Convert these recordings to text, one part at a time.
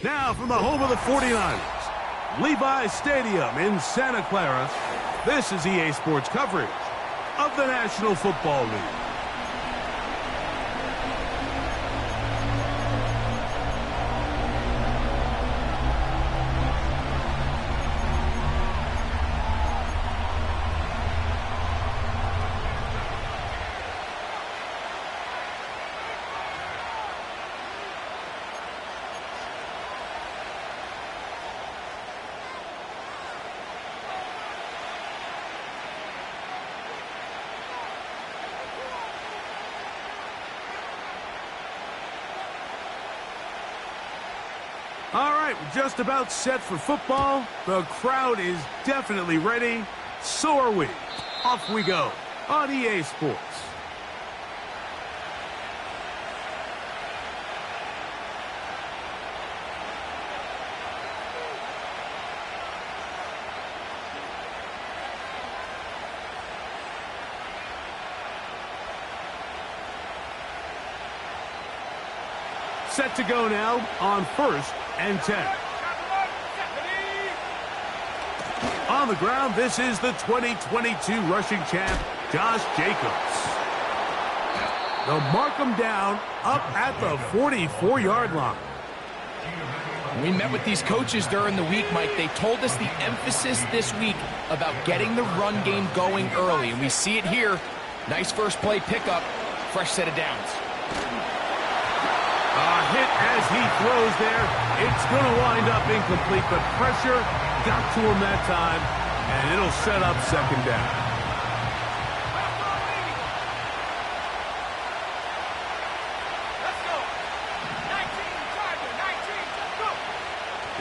Now from the home of the 49ers, Levi's Stadium in Santa Clara, this is EA Sports coverage of the National Football League. All right, we're just about set for football. The crowd is definitely ready. So are we. Off we go on EA Sports. Set to go now on 1st and 10. On the ground, this is the 2022 rushing champ, Josh Jacobs. They'll mark him down up at the 44-yard line. We met with these coaches during the week, Mike. They told us the emphasis this week about getting the run game going early, and we see it here. Nice first play pickup, fresh set of downs. A hit as he throws there. It's going to wind up incomplete, but pressure got to him that time, and it'll set up 2nd down.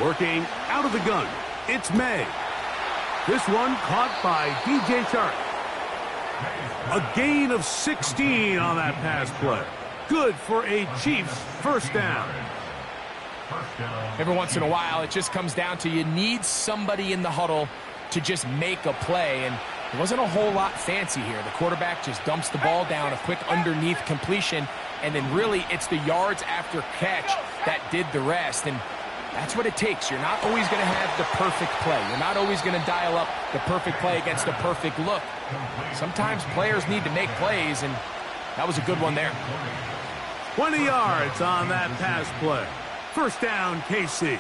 Working out of the gun, it's May. This one caught by DJ Chark. A gain of 16 on that pass play. Good for a Chiefs 1st down. Every once in a while, it just comes down to you need somebody in the huddle to just make a play, and it wasn't a whole lot fancy here. The quarterback just dumps the ball down, a quick underneath completion, and then really it's the yards after catch that did the rest, and that's what it takes. You're not always going to have the perfect play. You're not always going to dial up the perfect play against a perfect look. Sometimes players need to make plays, and that was a good one there. 20 yards on that pass play. 1st down, KC.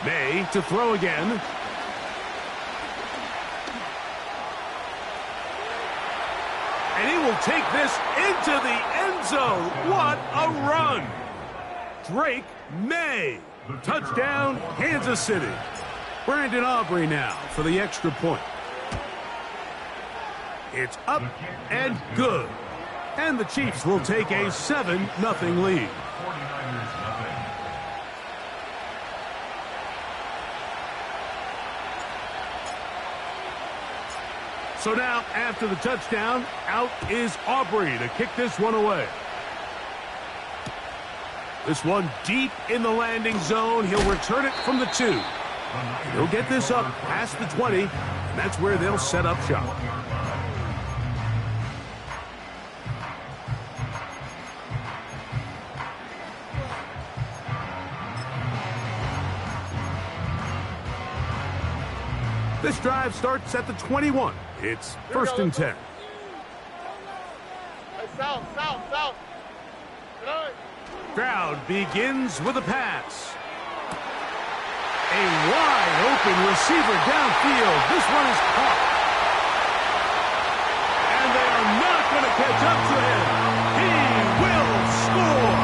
May to throw again. And he will take this into the end zone. What a run. Drake May. Touchdown, Kansas City. Brandon Aubrey now for the extra point. It's up and good. And the Chiefs will take a 7-0 lead. So now, after the touchdown, out is Aubrey to kick this one away. This one deep in the landing zone. He'll return it from the 2. He'll get this up past the 20, and that's where they'll set up shop. This drive starts at the 21. It's 1st and 10. South. Crowd begins with a pass. A wide open receiver downfield. This one is caught. And they are not going to catch up to him. He will score.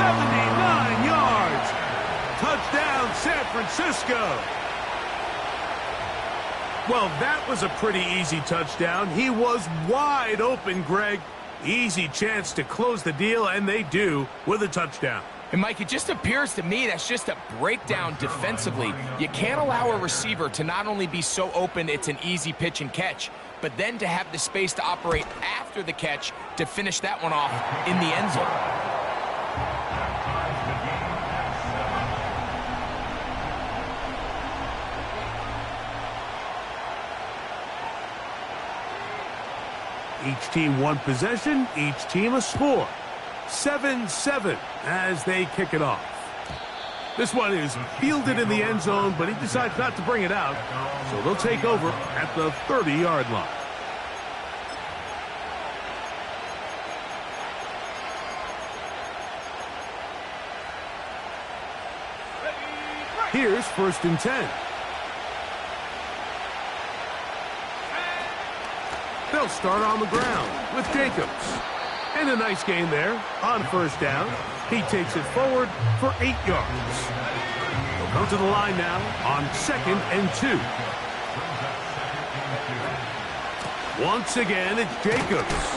79 yards. Touchdown, San Francisco. Well, that was a pretty easy touchdown. He was wide open, Greg. Easy chance to close the deal, and they do with a touchdown. And, Mike, it just appears to me that's just a breakdown defensively. You can't allow a receiver to not only be so open it's an easy pitch and catch, but then to have the space to operate after the catch to finish that one off in the end zone. Each team one possession, each team a score. 7-7 as they kick it off. This one is fielded in the end zone, but he decides not to bring it out. So they'll take over at the 30-yard line. Here's 1st and 10. They'll start on the ground with Jacobs. And a nice gain there on 1st down. He takes it forward for 8 yards. He'll come to the line now on 2nd and 2. Once again, it's Jacobs.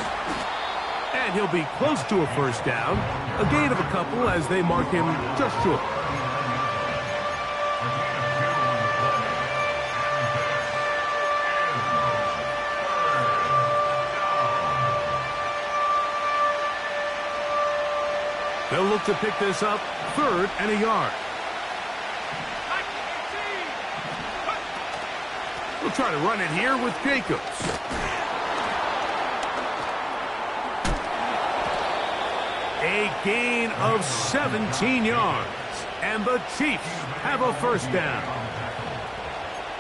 And he'll be close to a 1st down. A gain of a couple as they mark him just short. They'll look to pick this up 3rd and a yard. We'll try to run it here with Jacobs. A gain of 17 yards. And the Chiefs have a 1st down.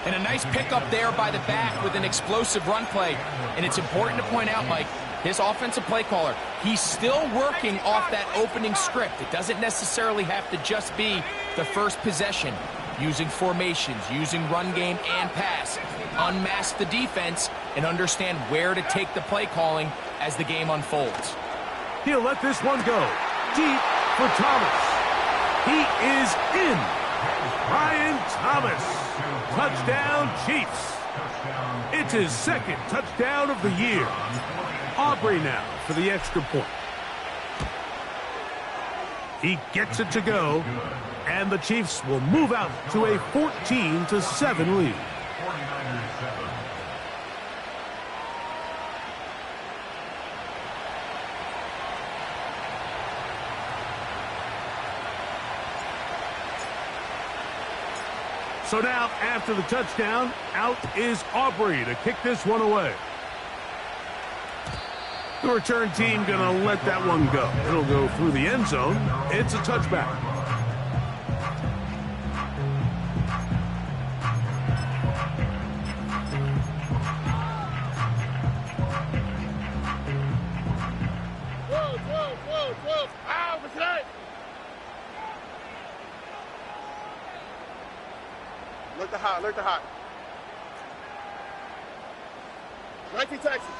And a nice pickup there by the back with an explosive run play. And it's important to point out, Mike, his offensive play caller, he's still working off that opening script. It doesn't necessarily have to just be the first possession. Using formations, using run game and pass. Unmask the defense and understand where to take the play calling as the game unfolds. He'll let this one go. Deep for Thomas. He is in. Brian Thomas. Touchdown, Chiefs. It's his 2nd touchdown of the year. Aubrey now for the extra point. He gets it to go, and the Chiefs will move out to a 14-7 lead. So now, after the touchdown, out is Aubrey to kick this one away. The return team going to let that one go. It'll go through the end zone. It's a touchback. Alert the hot. 19 Texas.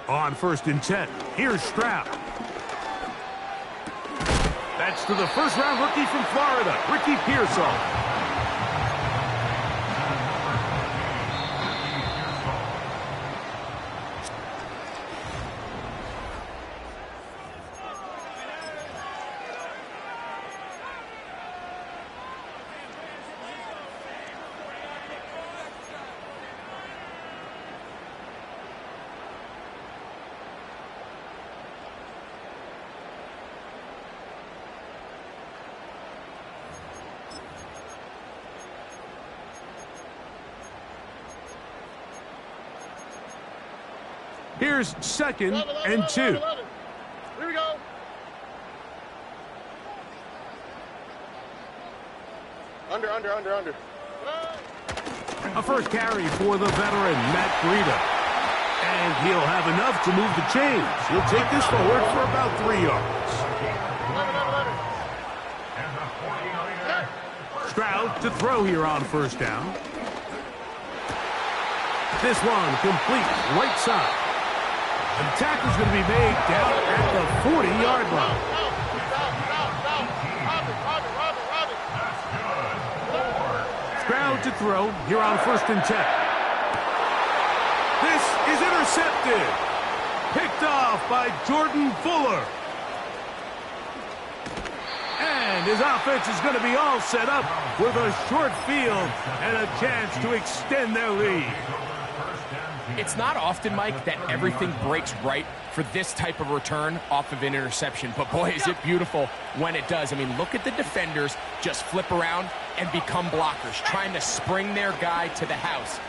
On 1st and 10, here's Stroud. That's to the first-round rookie from Florida, Ricky Pearsall. Here's 2nd and 2. Here we go. Under. A first carry for the veteran, Matt Breida. And he'll have enough to move the chains. He'll take this forward for about 3 yards. Stroud to throw here on 1st down. This one complete right side. And the tackle's going to be made down at the 40-yard line. Stroud to throw here on 1st and 10. This is intercepted. Picked off by Jordan Fuller. And his offense is going to be all set up with a short field and a chance to extend their lead. It's not often, Mike, that everything breaks right for this type of return off of an interception. But, boy, is it beautiful when it does. I mean, look at the defenders just flip around and become blockers, trying to spring their guy to the house.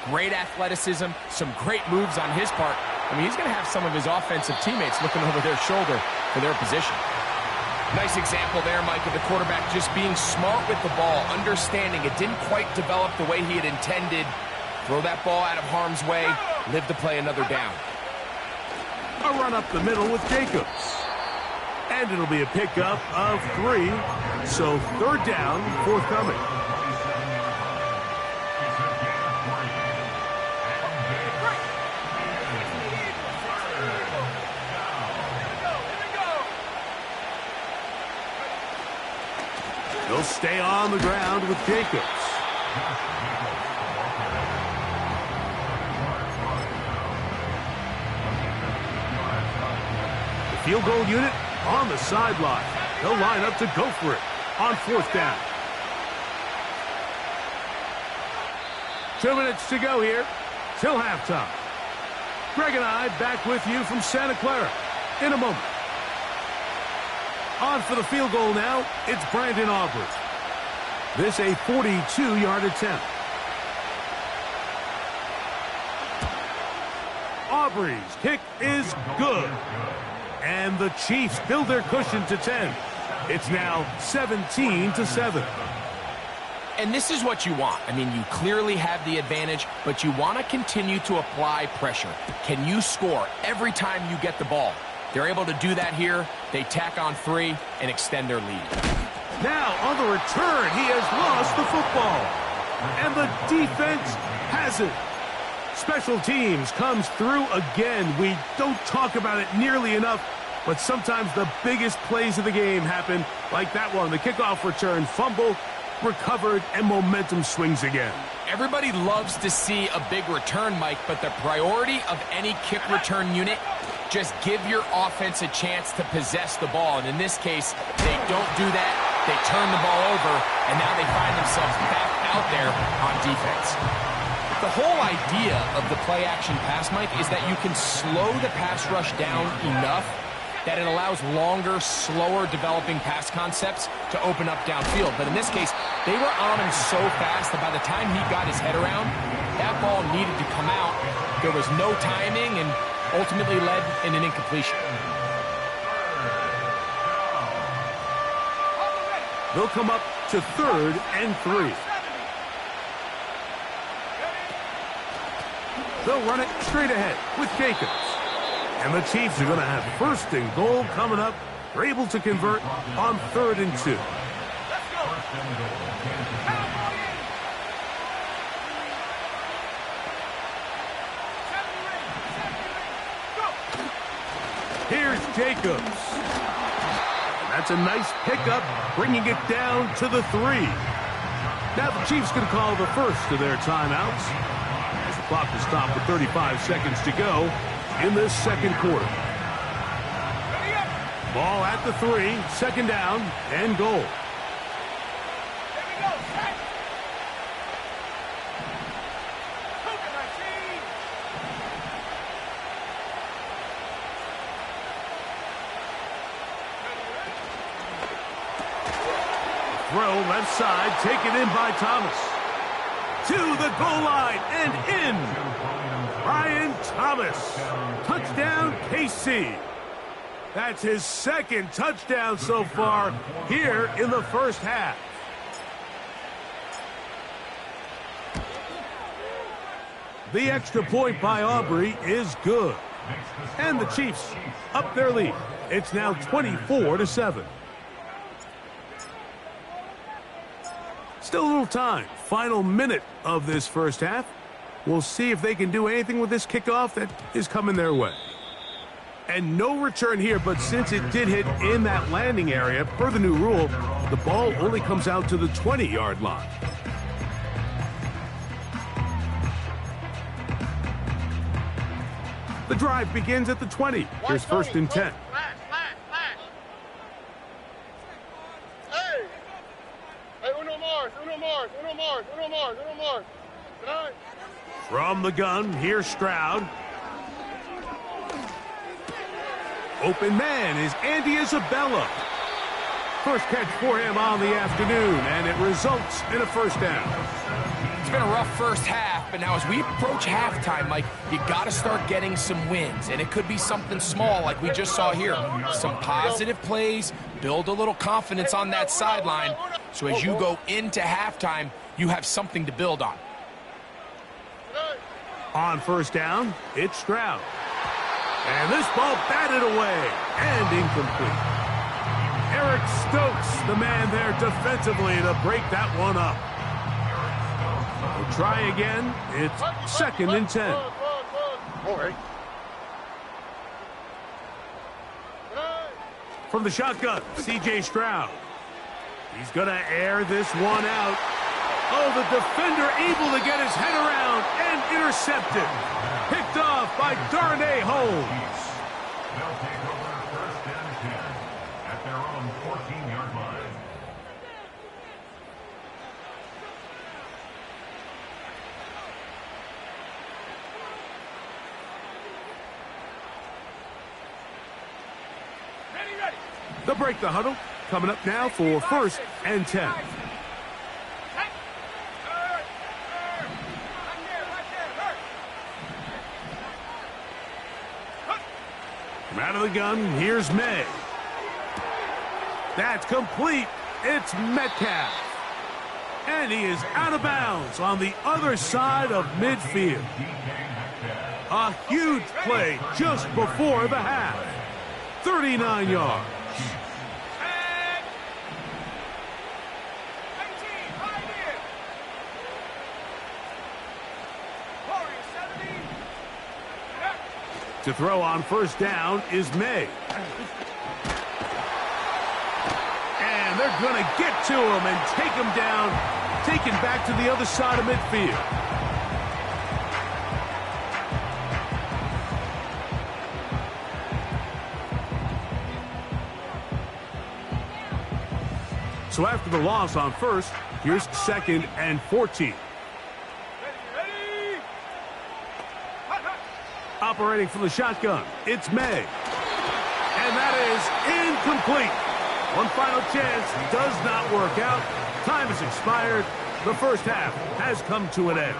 great athleticism, some great moves on his part. I mean, he's going to have some of his offensive teammates looking over their shoulder for their position. Nice example there, Mike, of the quarterback just being smart with the ball, understanding it didn't quite develop the way he had intended. Throw that ball out of harm's way, live to play another down. A run up the middle with Jacobs. And it'll be a pickup of 3. So 3rd down, forthcoming. They'll stay on the ground with Jacobs. The field goal unit on the sideline. They'll line up to go for it on 4th down. 2 minutes to go here till halftime. Greg and I back with you from Santa Clara in a moment. On for the field goal now, it's Brandon Aubrey. This a 42-yard attempt. Aubrey's kick is good. And the Chiefs build their cushion to 10. It's now 17-7. And this is what you want. I mean, you clearly have the advantage, but you want to continue to apply pressure. Can you score every time you get the ball? They're able to do that here. They tack on 3 and extend their lead. Now, on the return, he has lost the football. And the defense has it. Special teams comes through again. We don't talk about it nearly enough, but sometimes the biggest plays of the game happen like that one. The kickoff return, fumble, recovered, and momentum swings again. Everybody loves to see a big return, Mike, but the priority of any kick return unit, just give your offense a chance to possess the ball. And in this case, they don't do that. They turn the ball over, and now they find themselves back out there on defense. The whole idea of the play-action pass, Mike, is that you can slow the pass rush down enough that it allows longer, slower developing pass concepts to open up downfield. But in this case, they were on him so fast that by the time he got his head around, that ball needed to come out. There was no timing and ultimately led in an incompletion. They'll come up to 3rd and 3. They'll run it straight ahead with Jacobs. And the Chiefs are going to have 1st and goal coming up. They're able to convert on 3rd and 2. Here's Jacobs. That's a nice pickup, bringing it down to the 3. Now the Chiefs going to call the first of their timeouts. As the clock is stopped with 35 seconds to go in this 2nd quarter. Ball at the 3, 2nd down and goal. Throw left side, taken in by Thomas. To the goal line and in. Brian Thomas. Touchdown, KC. That's his 2nd touchdown so far here in the 1st half. The extra point by Aubrey is good. And the Chiefs up their lead. It's now 24-7. Still a little time. Final minute of this 1st half. We'll see if they can do anything with this kickoff that is coming their way. And no return here, but since it did hit in that landing area, per the new rule, the ball only comes out to the 20-yard line. The drive begins at the 20. Here's 1st and 10. From the gun, here's Stroud. Open man is Andy Isabella. First catch for him on the afternoon, and it results in a 1st down. It's been a rough first half, but now as we approach halftime, Mike, you got to start getting some wins, and it could be something small like we just saw here. Some positive plays, build a little confidence on that sideline, so as you go into halftime, you have something to build on. On first down, it's Stroud. And this ball batted away and incomplete. Eric Stokes, the man there defensively to break that one up. We'll try again. It's 2nd and 10. All right. From the shotgun, C.J. Stroud. He's going to air this one out. Oh, the defender able to get his head around and intercepted. Picked off by Darnay Holmes. They'll take over 1st and 10 at their own 14-yard line. Ready. They'll break the huddle. Coming up now for 1st and 10. From out of the gun, here's May. That's complete. It's Metcalf. And he is out of bounds on the other side of midfield. A huge play just before the half. 39 yards. To throw on first down is May. And they're going to get to him and take him down, taken back to the other side of midfield. So after the loss on first, here's 2nd and 14. Operating from the shotgun, it's May. And that is incomplete. One final chance does not work out. Time has expired. The first half has come to an end.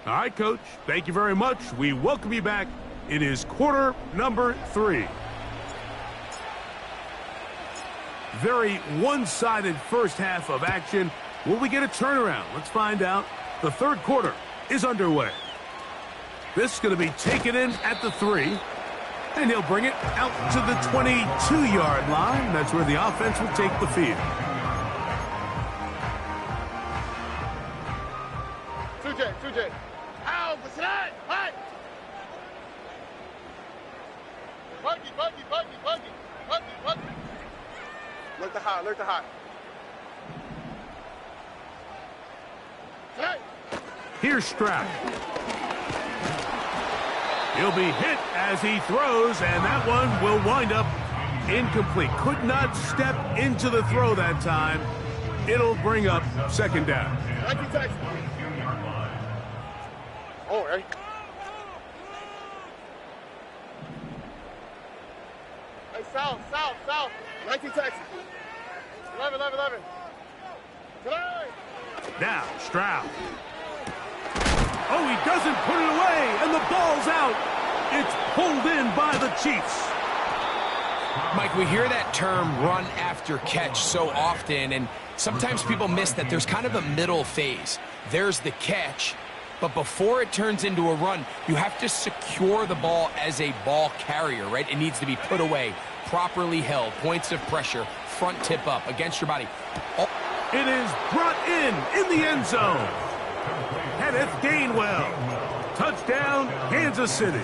All right, Coach, thank you very much. We welcome you back. It is quarter number 3. Very one-sided first half of action. Will we get a turnaround? Let's find out. The third quarter is underway. This is going to be taken in at the 3. And he'll bring it out to the 22-yard line. That's where the offense will take the field. 2J. Ow, what's that? What? Buggy. Alert the hot. Hey. Here's Stroud. He'll be hit as he throws, and that one will wind up incomplete. Could not step into the throw that time. It'll bring up 2nd down. All right. Hey, south. 19 Texas. 11. Today. Now, Stroud. Oh, he doesn't put it away, and the ball's out. It's pulled in by the Chiefs. Mike, we hear that term run after catch so often, and sometimes people miss that there's kind of a middle phase. There's the catch, but before it turns into a run, you have to secure the ball as a ball carrier, right? It needs to be put away, properly held, points of pressure, front tip up against your body. Oh. It is brought in the end zone. Kenneth Gainwell. Touchdown, Kansas City.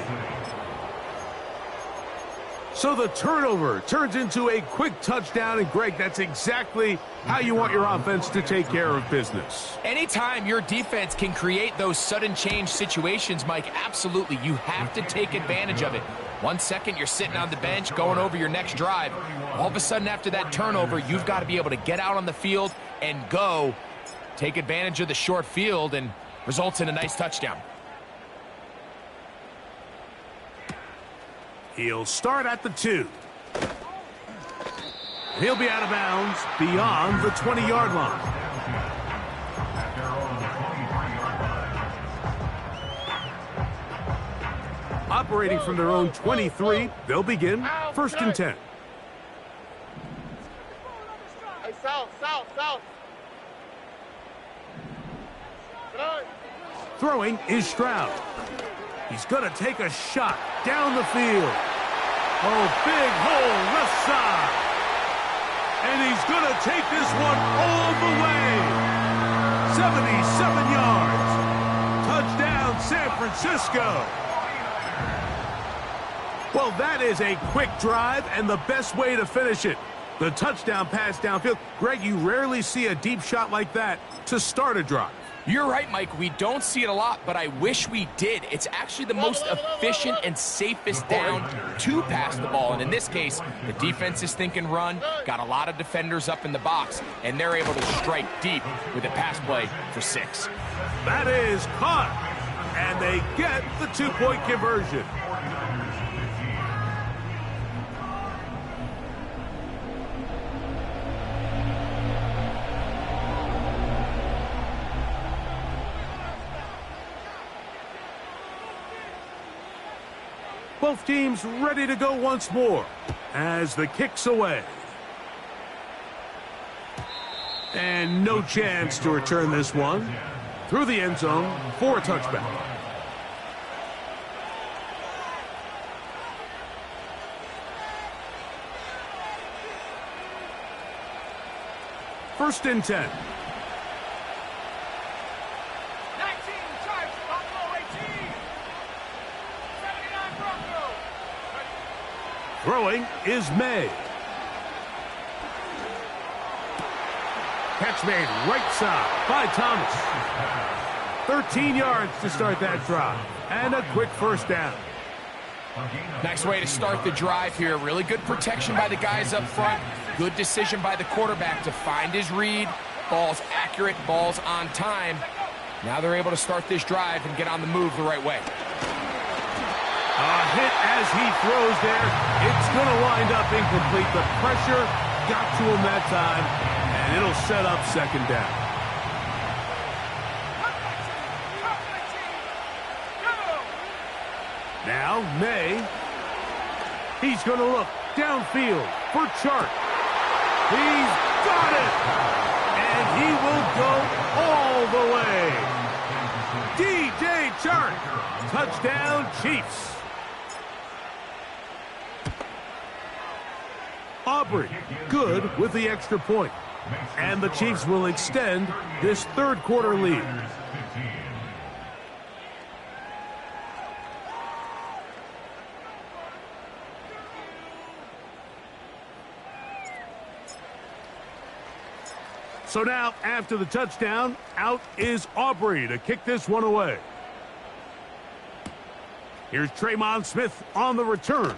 So the turnover turns into a quick touchdown, and Greg, that's exactly how you want your offense to take care of business. Anytime your defense can create those sudden change situations, Mike, absolutely, you have to take advantage of it. 1 second, you're sitting on the bench going over your next drive. All of a sudden, after that turnover, you've got to be able to get out on the field and go. Take advantage of the short field, and results in a nice touchdown. He'll start at the 2. He'll be out of bounds beyond the 20-yard line. At their own 23-yard line. Operating from their own 23, they'll begin 1st and 10. Hey, south. Good. Throwing is Stroud. He's going to take a shot down the field. Oh, big hole left side. And he's going to take this one all the way. 77 yards. Touchdown, San Francisco. Well, that is a quick drive and the best way to finish it. The touchdown pass downfield. Greg, you rarely see a deep shot like that to start a drive. You're right, Mike. We don't see it a lot, but I wish we did. It's actually the most efficient and safest down to pass the ball. And in this case, the defense is thinking run, got a lot of defenders up in the box, and they're able to strike deep with a pass play for 6. That is caught, and they get the 2-point conversion. Both teams ready to go once more as the kick's away. And no chance to return this one through the end zone for a touchback. First and 10. Throwing is May. Catch made right side by Thomas. 13 yards to start that drive. And a quick first down. Nice way to start the drive here. Really good protection by the guys up front. Good decision by the quarterback to find his read. Ball's accurate, ball's on time. Now they're able to start this drive and get on the move the right way. A hit as he throws there. It's going to wind up incomplete. The pressure got to him that time, and it'll set up second down. Now, May. He's going to look downfield for Chark. He's got it! And he will go all the way. DJ Chark. Touchdown, Chiefs. Aubrey, good with the extra point. And the Chiefs will extend this third quarter lead. So now, after the touchdown, out is Aubrey to kick this one away. Here's Tremon Smith on the return.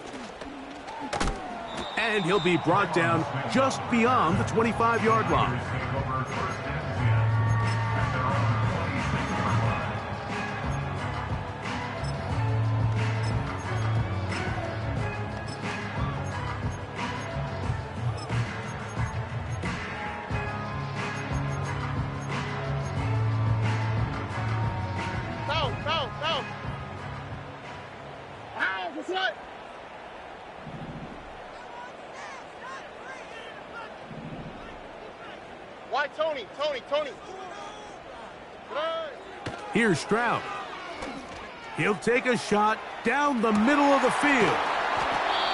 And he'll be brought down just beyond the 25-yard line. South. Ow, what's that? Why Tony? Good on. Here's Stroud. He'll take a shot down the middle of the field.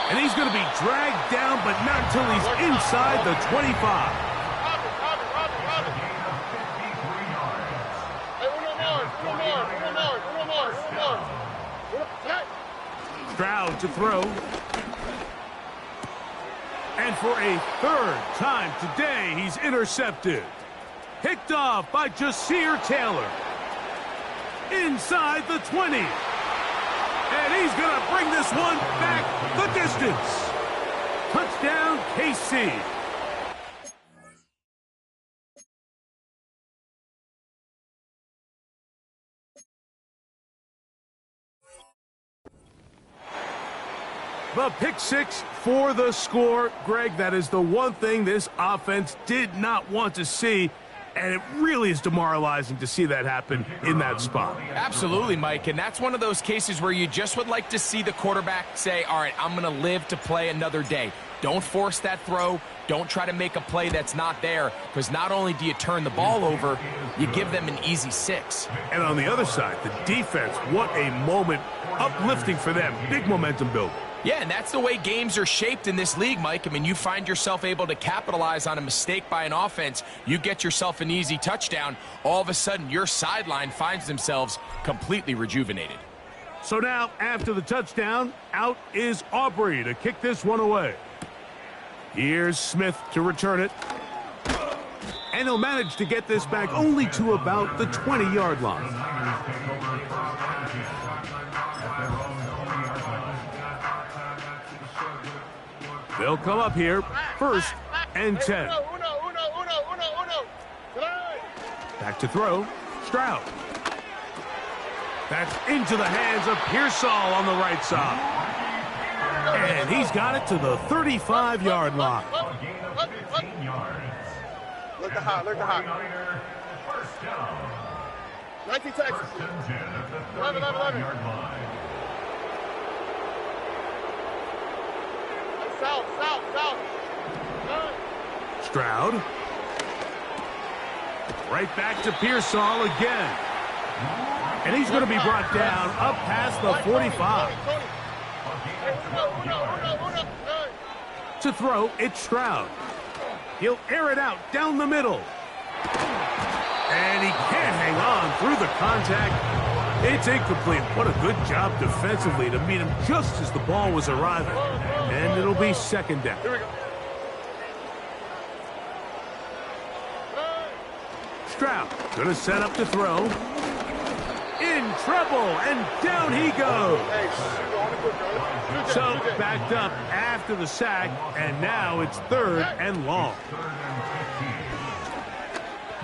And he's going to be dragged down, but not until he's inside the 25. Robin. Hey, one more. Stroud to throw. And for a third time today, he's intercepted. Picked off by Jasir Taylor. Inside the 20. And he's going to bring this one back the distance. Touchdown, KC. The pick six for the score. Greg, that is the one thing this offense did not want to see, and it really is demoralizing to see that happen in that spot. Absolutely, Mike, and that's one of those cases where you just would like to see the quarterback say, all right, I'm going to live to play another day. Don't force that throw. Don't try to make a play that's not there, because not only do you turn the ball over, you give them an easy 6. And on the other side, the defense, what a moment, uplifting for them. Big momentum builder. Yeah, and that's the way games are shaped in this league, Mike. I mean, you find yourself able to capitalize on a mistake by an offense. You get yourself an easy touchdown. All of a sudden, your sideline finds themselves completely rejuvenated. So now, after the touchdown, out is Aubrey to kick this one away. Here's Smith to return it. And he'll manage to get this back only to about the 20-yard line. They'll come up here, first and 10. Back to throw, Stroud. That's into the hands of Pearsall on the right side. And he's got it to the 35-yard line. Look the hot, look the hot. 19 Texas. 11. South. Stroud. Right back to Pearsall again. And he's going to be brought down up past the 45. To throw, it's Stroud. He'll air it out down the middle. And he can't hang on through the contact. It's incomplete. What a good job defensively to meet him just as the ball was arriving. And it'll be second down. Here we go. Stroud going to set up to throw. In trouble, and down he goes. So backed up after the sack, and now it's third and long.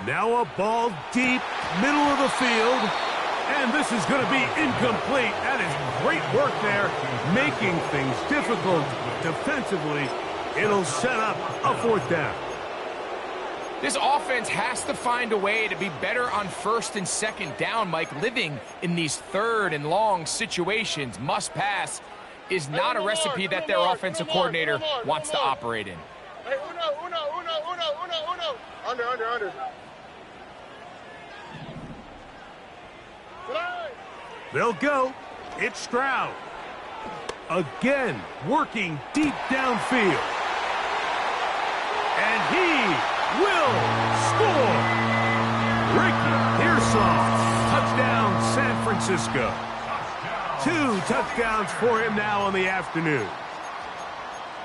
Now a ball deep, middle of the field, and this is going to be incomplete. That is great work there, making things difficult defensively. It'll set up a fourth down. This offense has to find a way to be better on first and second down, Mike. Living in these third and long situations, must pass, is not a recipe that their offensive coordinator wants to operate in. Hey, uno. Under. They'll go. It's Stroud. Again, working deep downfield. And he will score. Ricky Pearsall. Touchdown, San Francisco. 2 touchdowns for him now on the afternoon.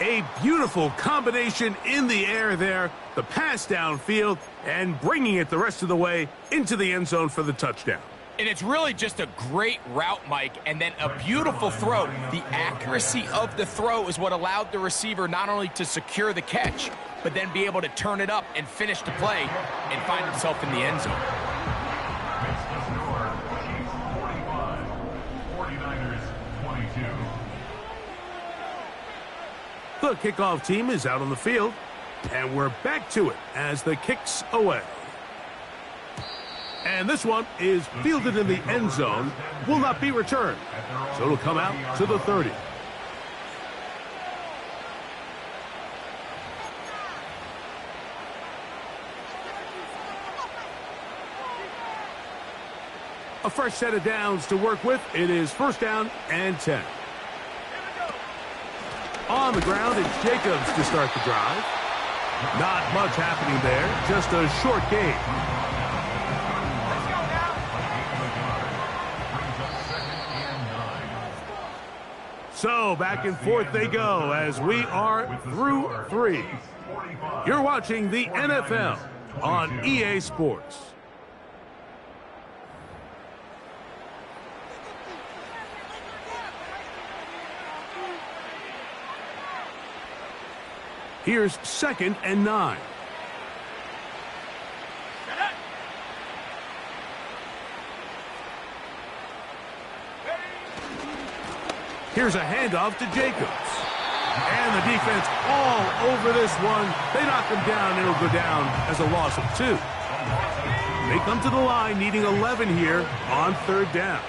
A beautiful combination in the air there. The pass downfield and bringing it the rest of the way into the end zone for the touchdown. And it's really just a great route, Mike, and then a beautiful throw. The accuracy of the throw is what allowed the receiver not only to secure the catch, but then be able to turn it up and finish the play and find himself in the end zone. It's the score, Chiefs 45, 49ers 22. The kickoff team is out on the field, and we're back to it as the kick's away. And this one is fielded in the end zone, will not be returned. So it'll come out to the 30. A fresh set of downs to work with. It is first down and 10. On the ground, it's Jacobs to start the drive. Not much happening there, just a short gain. So back and forth they go as we are through 3. You're watching the NFL on EA Sports. Here's 2nd and 9. Here's a handoff to Jacobs. And the defense all over this one. They knock him down, and it'll go down as a loss of 2. They come to the line needing 11 here on 3rd down.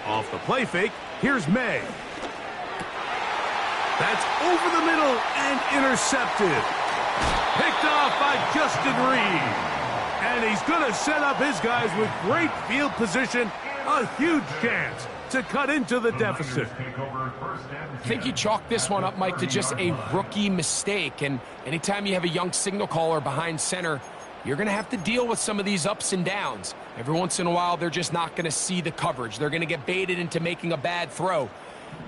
Off the play fake, here's May. That's over the middle and intercepted. Picked off by Justin Reed. And he's going to set up his guys with great field position. A huge chance to cut into the deficit. I think you chalk this one up, Mike, to just a rookie mistake. And anytime you have a young signal caller behind center, you're going to have to deal with some of these ups and downs. Every once in a while, they're just not going to see the coverage. They're going to get baited into making a bad throw.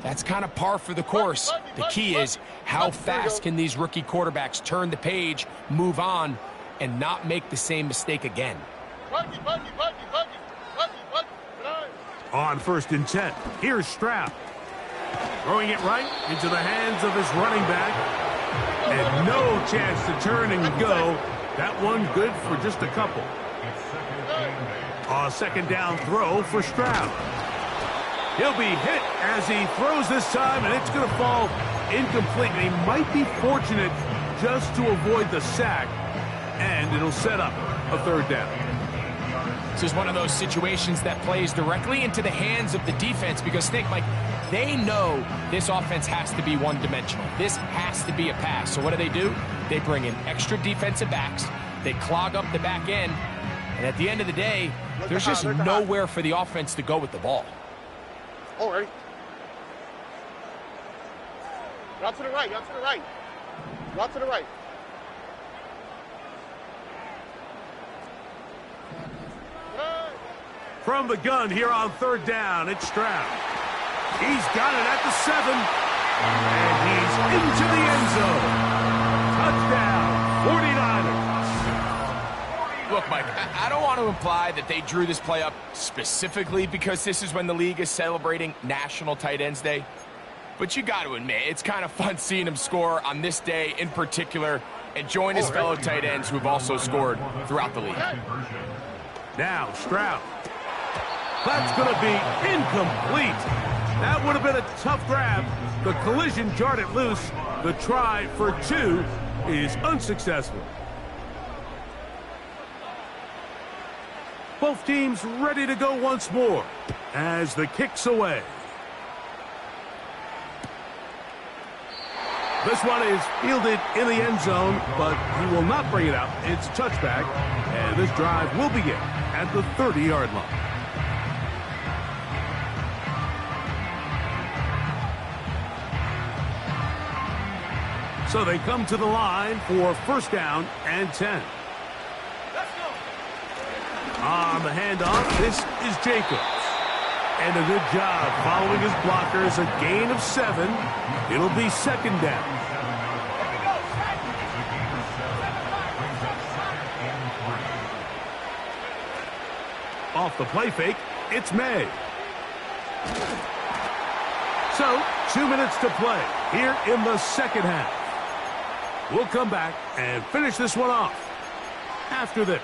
That's kind of par for the course. The key is how fast can these rookie quarterbacks turn the page, move on, and not make the same mistake again. On 1st and 10, here's Stroud. Throwing it right into the hands of his running back. And no chance to turn and go. That one good for just a couple. A 2nd down throw for Stroud. He'll be hit as he throws this time, and it's going to fall incomplete. He might be fortunate just to avoid the sack, and it'll set up a 3rd down. This is one of those situations that plays directly into the hands of the defense because, think, Mike, they know this offense has to be one-dimensional. This has to be a pass. So what do? They bring in extra defensive backs. They clog up the back end. And at the end of the day, there's just nowhere for the offense to go with the ball. All right. Out to the right, out to the right. Out to the right. From the gun here on 3rd down, it's Stroud. He's got it at the 7. And he's into the end zone. Touchdown, 49ers. Look, Mike, I don't want to imply that they drew this play up specifically because this is when the league is celebrating National Tight Ends Day. But you got to admit, it's kind of fun seeing him score on this day in particular and join his fellow tight ends who have also scored throughout the league. Now, Stroud. That's going to be incomplete. That would have been a tough grab. The collision jarred it loose. The try for 2 is unsuccessful. Both teams ready to go once more as the kick's away. This one is fielded in the end zone, but he will not bring it out. It's touchback, and this drive will begin at the 30-yard line. So they come to the line for 1st down and 10. Let's go. On the handoff, this is Jacobs. And a good job following his blockers, a gain of 7. It'll be 2nd down. Off the play fake, it's May. So, 2 minutes to play here in the 2nd half. We'll come back and finish this one off after this.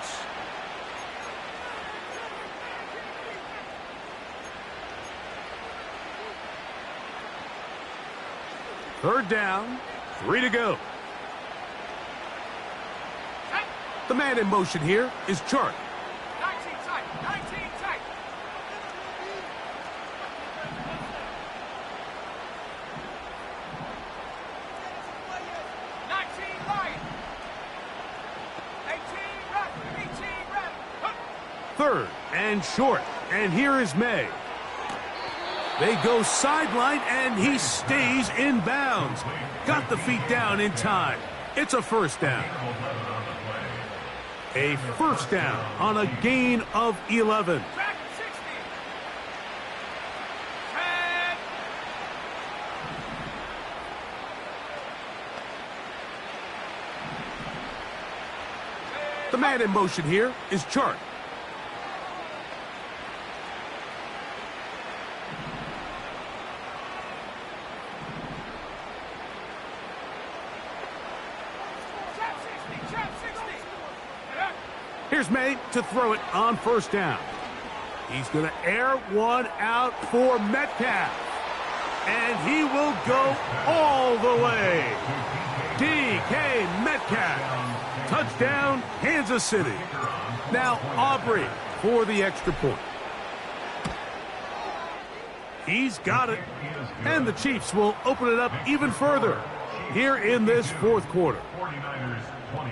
Third down, 3 to go. The man in motion here is Chark. 19 tight, 19 tight. 19 right. 18 right, 18 right. Third and short, and here is May. They go sideline, and he stays in bounds. Got the feet down in time. It's a 1st down. A 1st down on a gain of 11. The man in motion here is Chark. Here's May to throw it on first down. He's going to air one out for Metcalf. And he will go all the way. DK Metcalf. Touchdown, Kansas City. Now Aubrey for the extra point. He's got it. And the Chiefs will open it up even further here in this fourth quarter. 49ers 28.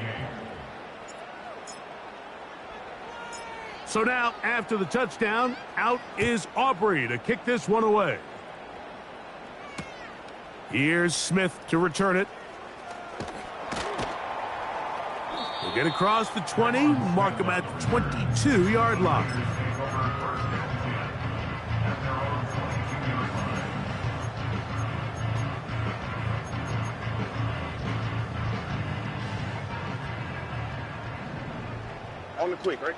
So now, after the touchdown, out is Aubrey to kick this one away. Here's Smith to return it. He'll get across the 20, mark him at the 22-yard line. On the quick, right?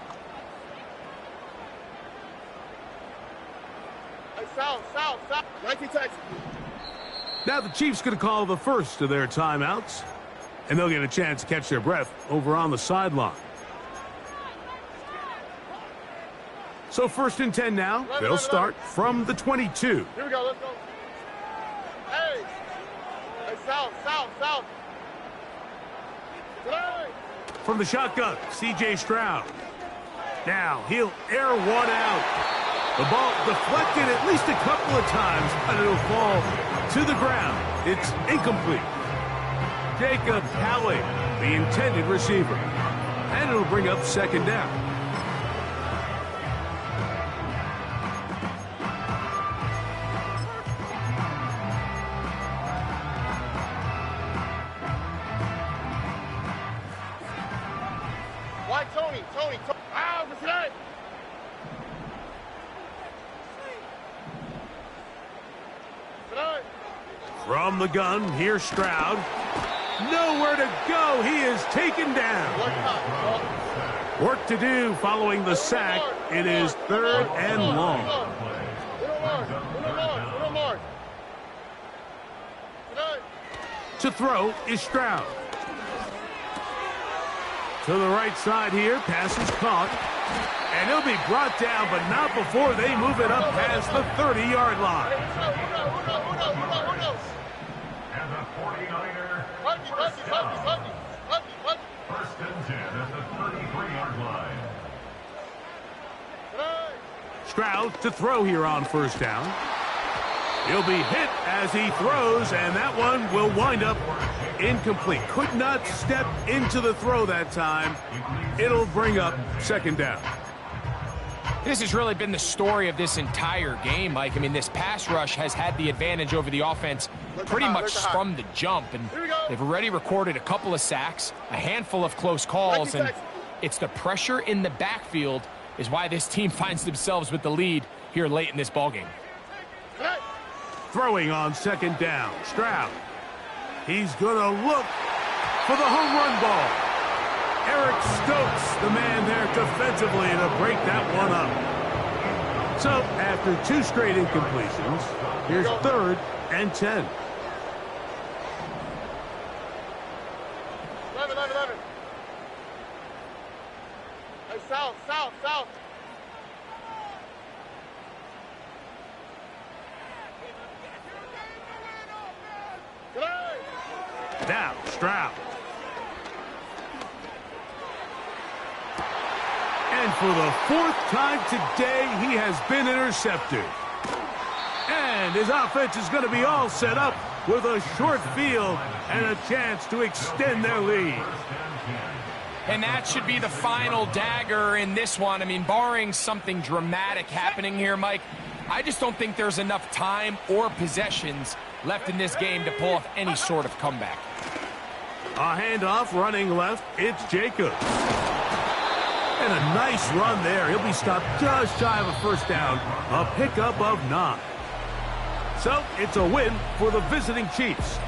Hey, south. 19 Texas. Now the Chiefs going to call the first of their timeouts, and they'll get a chance to catch their breath over on the sideline. So 1st and 10 now. They'll start from the 22. Here we go, let's go. Hey, south. Hey. From the shotgun, C.J. Stroud. Now he'll air one out. The ball deflected at least a couple of times, but it'll fall to the ground. It's incomplete. Jacob Howling, the intended receiver. And it'll bring up second down. Why Tony? Ah, what's that? From the gun, here's Stroud. Nowhere to go. He is taken down. Work to do following the sack. It is 3rd and long. To throw is Stroud. To the right side here, pass is caught. And he'll be brought down, but not before they move it up past the 30-yard line. And the 49er. First and 10 at the 33-yard line. Stroud to throw here on first down. He'll be hit as he throws, and that one will wind up incomplete. Could not step into the throw that time. It'll bring up second down. This has really been the story of this entire game, Mike. I mean, this pass rush has had the advantage over the offense pretty much from the jump. And they've already recorded a couple of sacks, a handful of close calls, and it's the pressure in the backfield is why this team finds themselves with the lead here late in this ballgame. Throwing on second down, Stroud. He's going to look for the home run ball. Eric Stokes, the man there defensively to break that one up. So after 2 straight incompletions, here's 3rd and 10. 11. Hey, south. Now, Stroud. And for the 4th time today, he has been intercepted. And his offense is going to be all set up with a short field and a chance to extend their lead. And that should be the final dagger in this one. I mean, barring something dramatic happening here, Mike, I just don't think there's enough time or possessions left in this game to pull off any sort of comeback. A handoff running left. It's Jacobs. And a nice run there. He'll be stopped just shy of a first down. A pickup of 9. So it's a win for the visiting Chiefs.